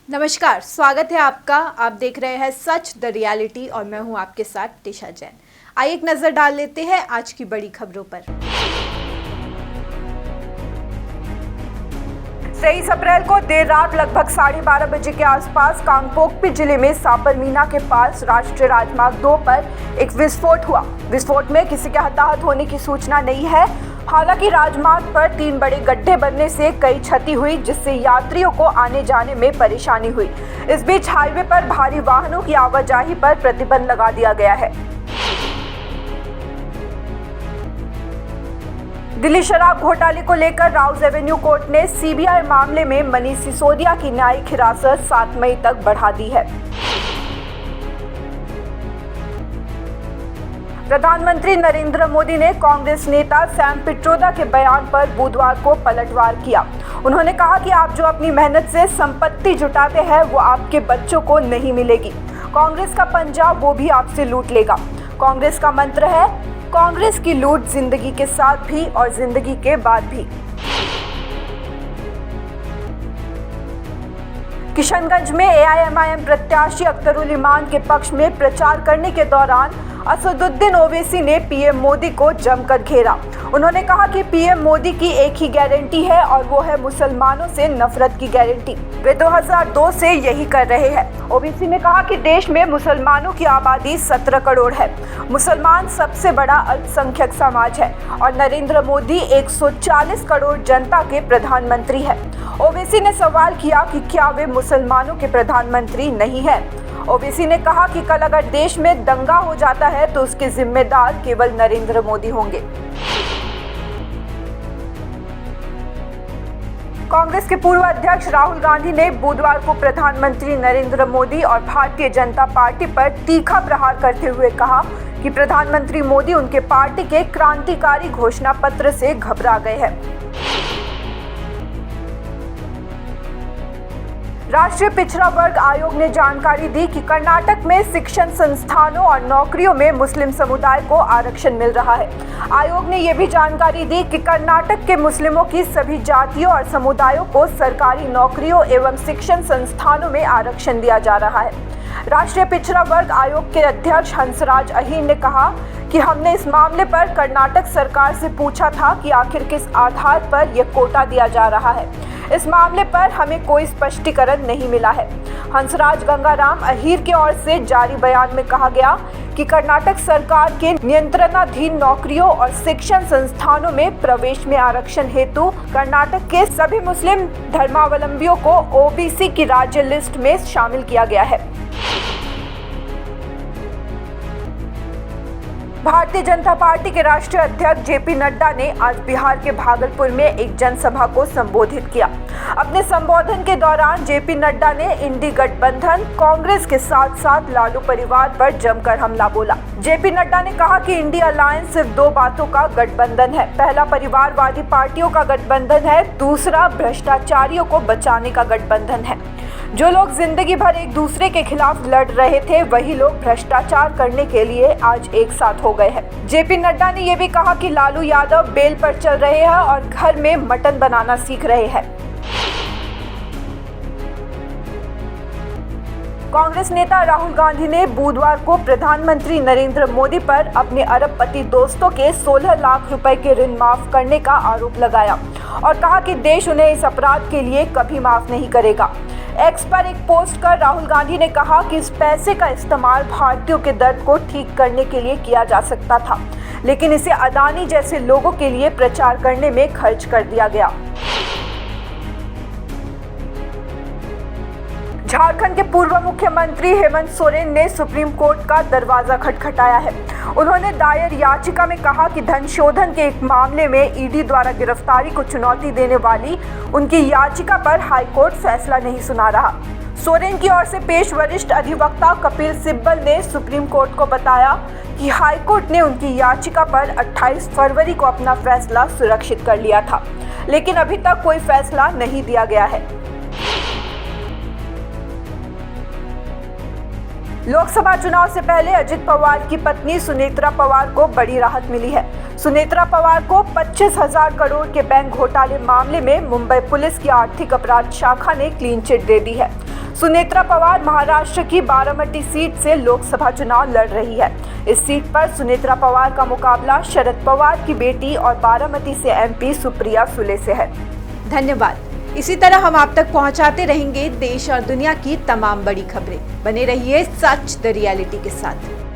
नमस्कार, स्वागत है आपका। आप देख रहे हैं सच द रियलिटी और मैं हूं आपके साथ टिशा जैन। आइए एक नजर डाल लेते हैं आज की बड़ी खबरों पर। 23 अप्रैल को देर रात लगभग 12:30 बजे के आसपास कांगपोकपी जिले में सापरमीना के पास राष्ट्रीय राजमार्ग 2 पर एक विस्फोट हुआ। विस्फोट में किसी के हताहत होने की सूचना नहीं है। हालांकि राजमार्ग पर 3 बड़े गड्ढे बनने से कई क्षति हुई, जिससे यात्रियों को आने जाने में परेशानी हुई। इस बीच हाईवे पर भारी वाहनों की आवाजाही पर प्रतिबंध लगा दिया गया है। दिल्ली शराब घोटाले को लेकर राउज एवेन्यू कोर्ट ने सीबीआई मामले में मनीष सिसोदिया की न्यायिक हिरासत 7 मई तक बढ़ा दी है। प्रधानमंत्री नरेंद्र मोदी ने कांग्रेस नेता सैम पित्रोदा के बयान पर बुधवार को पलटवार किया। उन्होंने कहा कि आप जो अपनी मेहनत से संपत्ति जुटाते हैं वो आपके बच्चों को नहीं मिलेगी। कांग्रेस का पंजा वो भी आपसे लूट लेगा। कांग्रेस का मंत्र है, कांग्रेस की लूट जिंदगी के साथ भी और जिंदगी के बाद भी। किशनगंज में एआईएमआईएम प्रत्याशी अख्तरुल इमान के पक्ष में प्रचार करने के दौरान असदुद्दीन ओवैसी ने पीएम मोदी को जमकर घेरा। उन्होंने कहा कि पीएम मोदी की एक ही गारंटी है और वो है मुसलमानों से नफरत की गारंटी। वे 2002 से यही कर रहे हैं। ओवैसी ने कहा कि देश में मुसलमानों की आबादी 17 करोड़ है। मुसलमान सबसे बड़ा अल्पसंख्यक समाज है और नरेंद्र मोदी 140 करोड़ जनता के प्रधानमंत्री है। ओवैसी ने सवाल किया कि क्या वे मुसलमानों के प्रधानमंत्री नहीं है। ओवैसी ने कहा कि कल अगर देश में दंगा हो जाता है तो उसके जिम्मेदार केवल नरेंद्र मोदी होंगे। कांग्रेस के पूर्व अध्यक्ष राहुल गांधी ने बुधवार को प्रधानमंत्री नरेंद्र मोदी और भारतीय जनता पार्टी पर तीखा प्रहार करते हुए कहा कि प्रधानमंत्री मोदी उनके पार्टी के क्रांतिकारी घोषणा पत्र से घबरा गए हैं। राष्ट्रीय पिछड़ा वर्ग आयोग ने जानकारी दी कि कर्नाटक में शिक्षण संस्थानों और नौकरियों में मुस्लिम समुदाय को आरक्षण मिल रहा है। आयोग ने यह भी जानकारी दी कि कर्नाटक के मुस्लिमों की सभी जातियों और समुदायों को सरकारी नौकरियों एवं शिक्षण संस्थानों में आरक्षण दिया जा रहा है। राष्ट्रीय पिछड़ा वर्ग आयोग के अध्यक्ष हंसराज अहीर ने कहा कि हमने इस मामले पर कर्नाटक सरकार से पूछा था कि आखिर किस आधार पर यह कोटा दिया जा रहा है। इस मामले पर हमें कोई स्पष्टीकरण नहीं मिला है। हंसराज गंगाराम अहीर की ओर से जारी बयान में कहा गया कि कर्नाटक सरकार के नियंत्रणाधीन नौकरियों और शिक्षण संस्थानों में प्रवेश में आरक्षण हेतु कर्नाटक के सभी मुस्लिम धर्मावलंबियों को ओबीसी की राज्य लिस्ट में शामिल किया गया है। भारतीय जनता पार्टी के राष्ट्रीय अध्यक्ष जेपी नड्डा ने आज बिहार के भागलपुर में एक जनसभा को संबोधित किया। अपने संबोधन के दौरान जेपी नड्डा ने इंडी गठबंधन कांग्रेस के साथ साथ लालू परिवार पर जमकर हमला बोला। जेपी नड्डा ने कहा कि इंडी अलायंस सिर्फ 2 बातों का गठबंधन है। पहला परिवारवादी पार्टियों का गठबंधन है, दूसरा भ्रष्टाचारियों को बचाने का गठबंधन है। जो लोग जिंदगी भर एक दूसरे के खिलाफ लड़ रहे थे वही लोग भ्रष्टाचार करने के लिए आज एक साथ हो गए हैं। जेपी नड्डा ने यह भी कहा कि लालू यादव बेल पर चल रहे हैं और घर में मटन बनाना सीख रहे हैं। कांग्रेस नेता राहुल गांधी ने बुधवार को प्रधानमंत्री नरेंद्र मोदी पर अपने अरबपति दोस्तों के 16 लाख रुपए के ऋण माफ करने का आरोप लगाया और कहा कि देश उन्हें इस अपराध के लिए कभी माफ नहीं करेगा। एक्स पर एक पोस्ट कर राहुल गांधी ने कहा कि इस पैसे का इस्तेमाल भारतीयों के दर्द को ठीक करने के लिए किया जा सकता था, लेकिन इसे अदानी जैसे लोगों के लिए प्रचार करने में खर्च कर दिया गया। झारखंड के पूर्व मुख्यमंत्री हेमंत सोरेन ने सुप्रीम कोर्ट का दरवाजा खटखटाया है। उन्होंने दायर याचिका में कहा कि धन शोधन के एक मामले में ईडी द्वारा गिरफ्तारी को चुनौती देने वाली उनकी याचिका पर हाईकोर्ट फैसला नहीं सुना रहा। सोरेन की ओर से पेश वरिष्ठ अधिवक्ता कपिल सिब्बल ने सुप्रीम कोर्ट को बताया कि हाईकोर्ट ने उनकी याचिका पर 28 फरवरी को अपना फैसला सुरक्षित कर लिया था, लेकिन अभी तक कोई फैसला नहीं दिया गया है। लोकसभा चुनाव से पहले अजित पवार की पत्नी सुनेत्रा पवार को बड़ी राहत मिली है। सुनेत्रा पवार को 25,000 करोड़ के बैंक घोटाले मामले में मुंबई पुलिस की आर्थिक अपराध शाखा ने क्लीन चिट दे दी है। सुनेत्रा पवार महाराष्ट्र की बारामती सीट से लोकसभा चुनाव लड़ रही है। इस सीट पर सुनेत्रा पवार का मुकाबला शरद पवार की बेटी और बारामती से एमपी सुप्रिया सुले से है। धन्यवाद। इसी तरह हम आप तक पहुंचाते रहेंगे देश और दुनिया की तमाम बड़ी खबरें। बने रहिए सच द रियलिटी के साथ।